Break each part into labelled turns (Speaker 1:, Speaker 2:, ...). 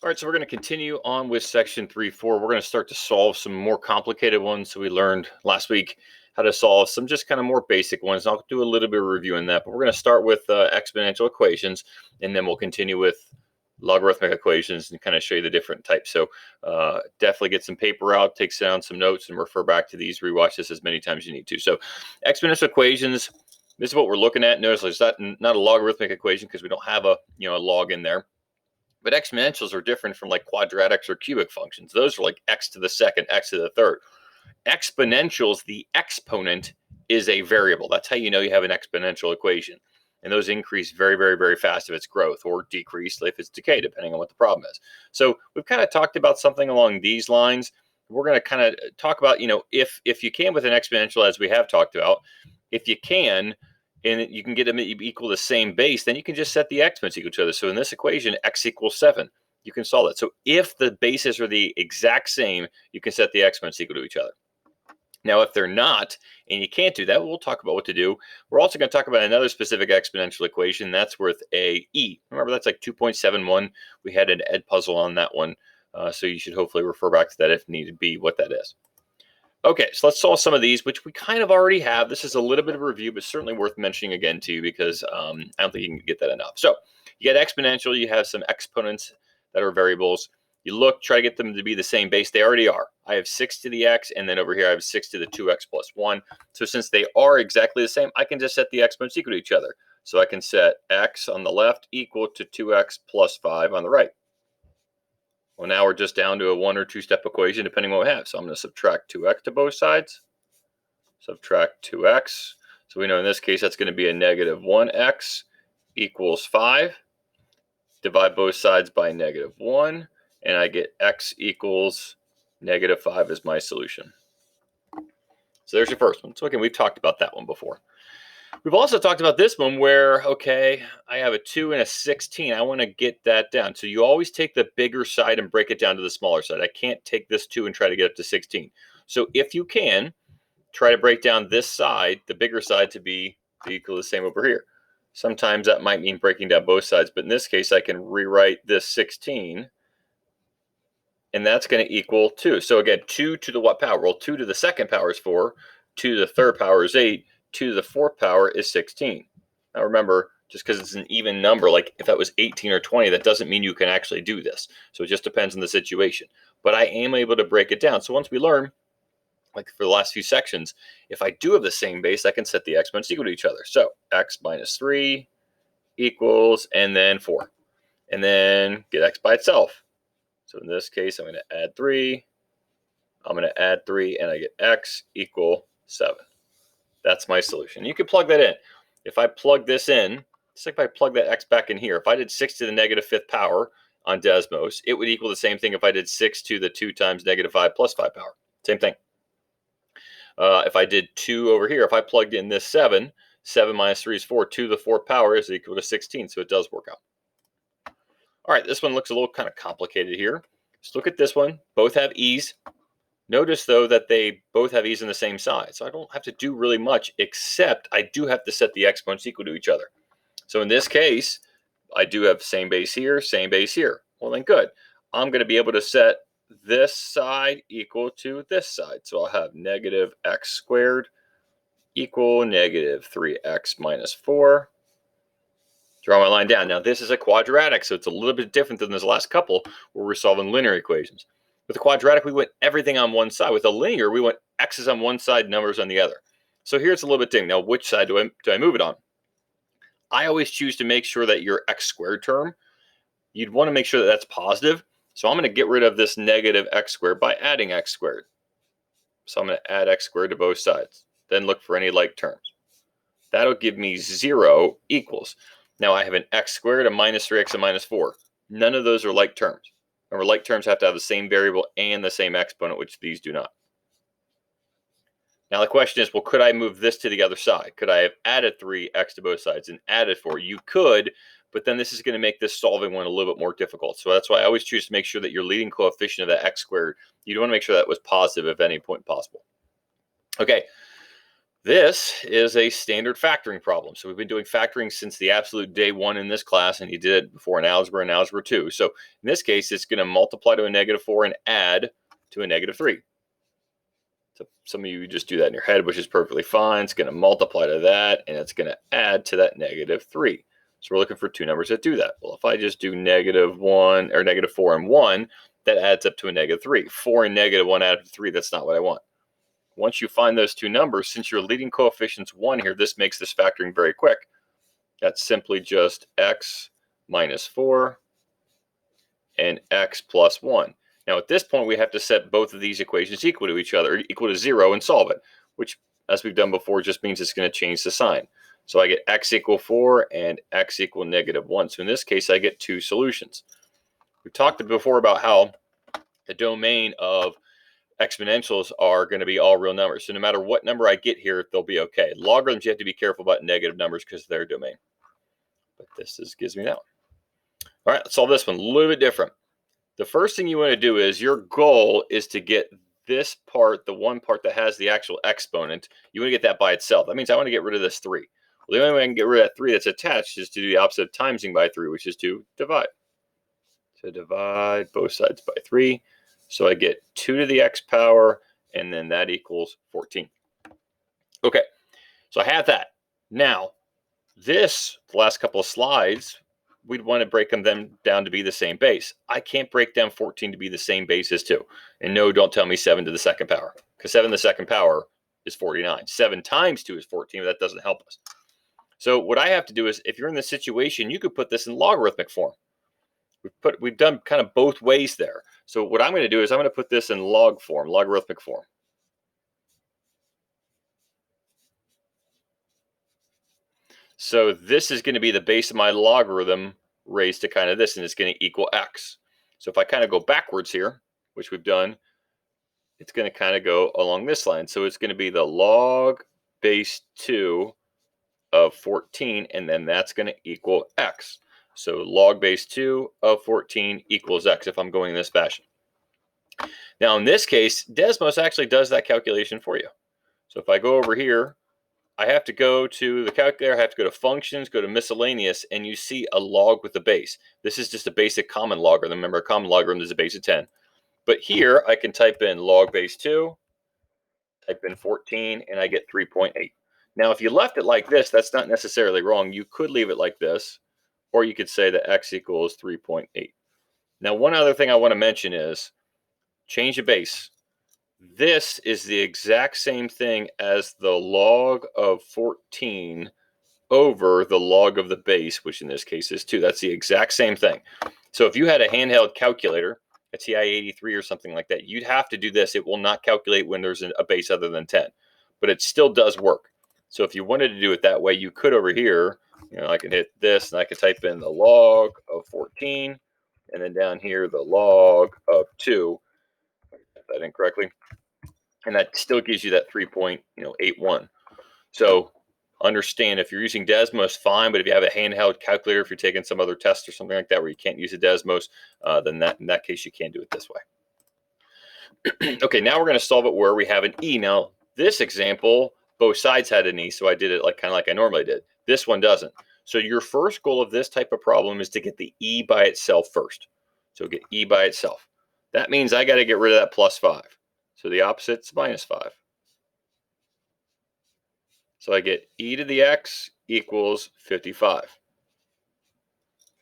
Speaker 1: All right, so we're going to continue on with section 3.4. We're going to start to solve some more complicated ones. So we learned last week how to solve some just kind of more basic ones. I'll do a little bit of review in that, but we're going to start with exponential equations, and then we'll continue with logarithmic equations and kind of show you the different types. So definitely get some paper out, take down some notes, and refer back to these. Rewatch this as many times as you need to. So exponential equations, this is what we're looking at. Notice it's not a logarithmic equation because we don't have a log in there. But exponentials are different from like quadratics or cubic functions. Those are like x to the second, x to the third. Exponentials, the exponent is a variable. That's how you know you have an exponential equation. And those increase very, very, very fast if it's growth, or decrease if it's decay, depending on what the problem is. So we've kind of talked about something along these lines. We're going to kind of talk about, if you can with an exponential, as we have talked about, if you can, and you can get them equal the same base, then you can just set the exponents equal to each other. So in this equation, x equals 7. You can solve it. So if the bases are the exact same, you can set the exponents equal to each other. Now, if they're not, and you can't do that, we'll talk about what to do. We're also going to talk about another specific exponential equation. That's with a e. Remember, that's like 2.71. We had an ed puzzle on that one. So you should hopefully refer back to that if needed be what that is. Okay, so let's solve some of these, which we kind of already have. This is a little bit of a review, but certainly worth mentioning again too, because I don't think you can get that enough. So you get exponential, you have some exponents that are variables. You try to get them to be the same base. They already are. I have 6 to the x, and then over here I have 6 to the 2x plus 1. So since they are exactly the same, I can just set the exponents equal to each other. So I can set x on the left equal to 2x plus 5 on the right. Well, now we're just down to a 1 or 2 step equation, depending on what we have. So I'm going to subtract 2x to both sides. Subtract 2x. So we know in this case that's going to be a negative 1x equals 5. Divide both sides by negative 1. And I get x equals negative 5 as my solution. So there's your first one. So again, we've talked about that one before. We've also talked about this one where, okay, I have a 2 and a 16. I want to get that down. So you always take the bigger side and break it down to the smaller side. I can't take this 2 and try to get up to 16. So if you can, try to break down this side, the bigger side, to be equal to the same over here. Sometimes that might mean breaking down both sides, but in this case, I can rewrite this 16, and that's going to equal 2. So again, 2 to the what power? Well, 2 to the second power is 4, 2 to the third power is 8, 2 to the fourth power is 16. Now remember, just because it's an even number, like if that was 18 or 20, that doesn't mean you can actually do this. So it just depends on the situation. But I am able to break it down. So once we learn, like for the last few sections, if I do have the same base, I can set the exponents equal to each other. So x minus 3 equals, and then 4. And then get x by itself. So in this case, I'm going to add 3. I'm going to add 3, and I get x equal 7. That's my solution. You can plug that in. If I plug this in, just like if I plug that x back in here, if I did 6 to the negative 5th power on Desmos, it would equal the same thing if I did 6 to the 2 times negative 5 plus 5 power. Same thing. If I did 2 over here, if I plugged in this 7, 7 minus 3 is 4. 2 to the 4th power is equal to 16, so it does work out. All right, this one looks a little kind of complicated here. Let's look at this one. Both have e's. Notice, though, that they both have e's on the same side. So I don't have to do really much, except I do have to set the exponents equal to each other. So in this case, I do have same base here, same base here. Well, then good. I'm going to be able to set this side equal to this side. So I'll have negative x squared equal negative 3x minus 4. Draw my line down. Now, this is a quadratic, so it's a little bit different than this last couple where we're solving linear equations. With the quadratic, we went everything on one side. With a linear, we went x's on one side, numbers on the other. So here's a little bit different. Now, which side do I move it on? I always choose to make sure that your x squared term, you'd want to make sure that that's positive. So I'm going to get rid of this negative x squared by adding x squared. So I'm going to add x squared to both sides. Then look for any like terms. That'll give me 0 equals. Now I have an x squared, a minus 3x, and minus 4. None of those are like terms. Remember, like terms have to have the same variable and the same exponent, which these do not. Now the question is, well, could I move this to the other side? Could I have added 3x to both sides and added 4? You could, but then this is going to make this solving one a little bit more difficult. So that's why I always choose to make sure that your leading coefficient of that x squared, you want to make sure that was positive at any point possible. Okay, This is a standard factoring problem. So we've been doing factoring since the absolute day one in this class, and you did it before in algebra and algebra 2. So in this case, it's going to multiply to a -4 and add to a -3. So some of you just do that in your head, which is perfectly fine. It's going to multiply to that, and it's going to add to that -3. So we're looking for two numbers that do that. Well, if I just do -1 or -4 and 1, that adds up to a -3. 4 and -1 add up to 3. That's not what I want. Once you find those two numbers, since your leading coefficient's 1 here, this makes this factoring very quick. That's simply just x minus 4 and x plus 1. Now, at this point, we have to set both of these equations equal to each other, equal to 0, and solve it, which, as we've done before, just means it's going to change the sign. So I get x equal 4 and x equal -1. So in this case, I get two solutions. We've talked before about how the domain of exponentials are going to be all real numbers. So no matter what number I get here, they'll be okay. Logarithms, you have to be careful about negative numbers because of their domain. But this gives me that one. All right, let's solve this one. A little bit different. The first thing you want to do is your goal is to get this part, the one part that has the actual exponent, you want to get that by itself. That means I want to get rid of this 3. Well, the only way I can get rid of that 3 that's attached is to do the opposite of timesing by 3, which is to divide. So divide both sides by 3. So I get 2 to the x power, and then that equals 14. Okay, so I have that. Now, the last couple of slides, we'd want to break them down to be the same base. I can't break down 14 to be the same base as 2. And no, don't tell me 7 to the second power, because 7 to the second power is 49. 7 times 2 is 14, but that doesn't help us. So what I have to do is, if you're in this situation, you could put this in logarithmic form. We've done kind of both ways there. So what I'm going to do is I'm going to put this in log form, logarithmic form. So this is going to be the base of my logarithm raised to kind of this, and it's going to equal x. So if I kind of go backwards here, which we've done, it's going to kind of go along this line. So it's going to be the log base 2 of 14, and then that's going to equal x. So log base 2 of 14 equals x if I'm going in this fashion. Now in this case, Desmos actually does that calculation for you. So if I go over here, I have to go to the calculator, I have to go to functions, go to miscellaneous, and you see a log with a base. This is just a basic common logarithm. Remember, a common logarithm is a base of 10. But here I can type in log base 2, type in 14, and I get 3.8. Now, if you left it like this, that's not necessarily wrong. You could leave it like this, or you could say that x equals 3.8. Now, one other thing I want to mention is change the base. This is the exact same thing as the log of 14 over the log of the base, which in this case is 2. That's the exact same thing. So if you had a handheld calculator, a TI-83 or something like that, you'd have to do this. It will not calculate when there's a base other than 10, but it still does work. So if you wanted to do it that way, you could over here, I can hit this and I can type in the log of 14, and then down here, the log of 2. I typed that in correctly. And that still gives you that 3.81. So understand, if you're using Desmos, fine, but if you have a handheld calculator, if you're taking some other test or something like that where you can't use a Desmos, then in that case, you can't do it this way. Okay, now we're going to solve it where we have an e. Now, this example, both sides had an e, so I did it kind of like I normally did. This one doesn't. So your first goal of this type of problem is to get the e by itself first. So get e by itself. That means I got to get rid of that plus 5. So the opposite's minus 5. So I get e to the x equals 55.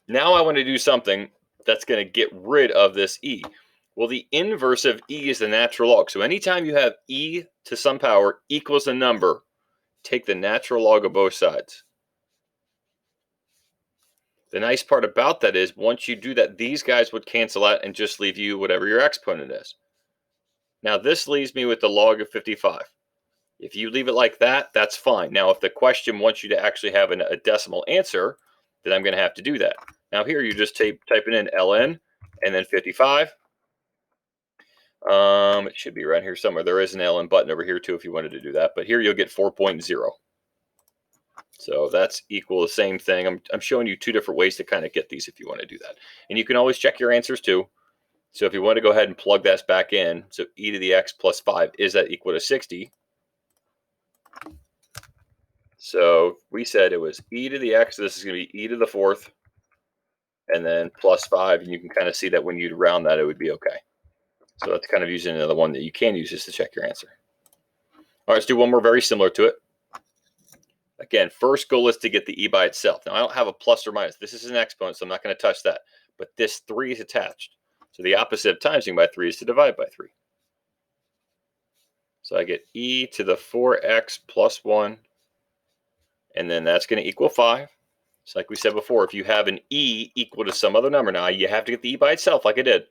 Speaker 1: Now I want to do something that's going to get rid of this e. Well, the inverse of e is the natural log. So anytime you have e to some power equals a number, take the natural log of both sides. The nice part about that is once you do that, these guys would cancel out and just leave you whatever your exponent is. Now this leaves me with the log of 55. If you leave it like that, that's fine. Now, if the question wants you to actually have a decimal answer, then I'm going to have to do that. Now here, you just typing in ln and then 55. It should be right here somewhere. There is an ln button over here too if you wanted to do that. But here you'll get 4.0. So that's equal the same thing. I'm showing you two different ways to kind of get these if you want to do that. And you can always check your answers too. So if you want to go ahead and plug that back in, so e to the x plus 5, is that equal to 60? So we said it was e to the x. So this is going to be e to the fourth, and then plus 5. And you can kind of see that when you round that, it would be okay. So that's kind of using another one that you can use just to check your answer. All right, let's do one more very similar to it. Again, first goal is to get the e by itself. Now, I don't have a plus or minus. This is an exponent, so I'm not going to touch that. But this 3 is attached. So the opposite of timesing by 3 is to divide by 3. So I get e to the 4x plus 1, and then that's going to equal 5. So like we said before, if you have an e equal to some other number, now you have to get the e by itself like I did.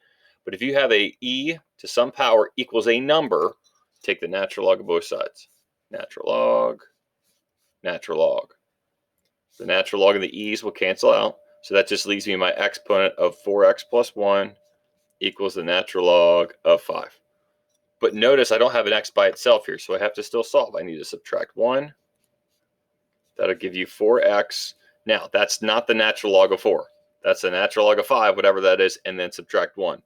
Speaker 1: But if you have a e to some power equals a number, take the natural log of both sides. Natural log, natural log. The natural log of the e's will cancel out. So that just leaves me my exponent of 4x plus 1 equals the natural log of 5. But notice I don't have an x by itself here, so I have to still solve. I need to subtract 1. That'll give you 4x. Now, that's not the natural log of 4. That's the natural log of 5, whatever that is, and then subtract 1.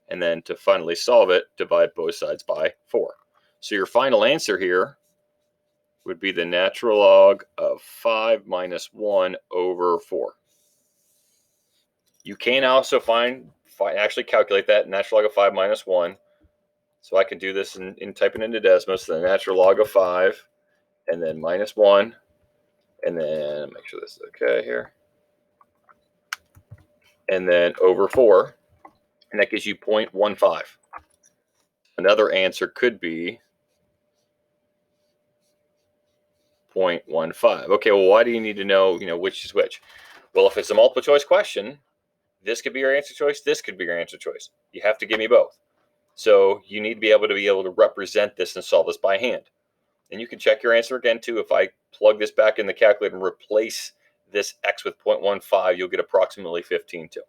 Speaker 1: And then to finally solve it, divide both sides by 4. So your final answer here would be the natural log of 5 minus 1 over 4. You can also actually calculate that natural log of 5 minus 1. So I can do this in typing into Desmos, so the natural log of 5, and then minus 1, and then make sure this is okay here, and then over 4, and that gives you 0.15. Another answer could be 0.15. Okay, well, why do you need to know, which is which? Well, if it's a multiple choice question, this could be your answer choice, this could be your answer choice. You have to give me both. So you need to be able to represent this and solve this by hand. And you can check your answer again too. If I plug this back in the calculator and replace this x with 0.15, you'll get approximately 15 too.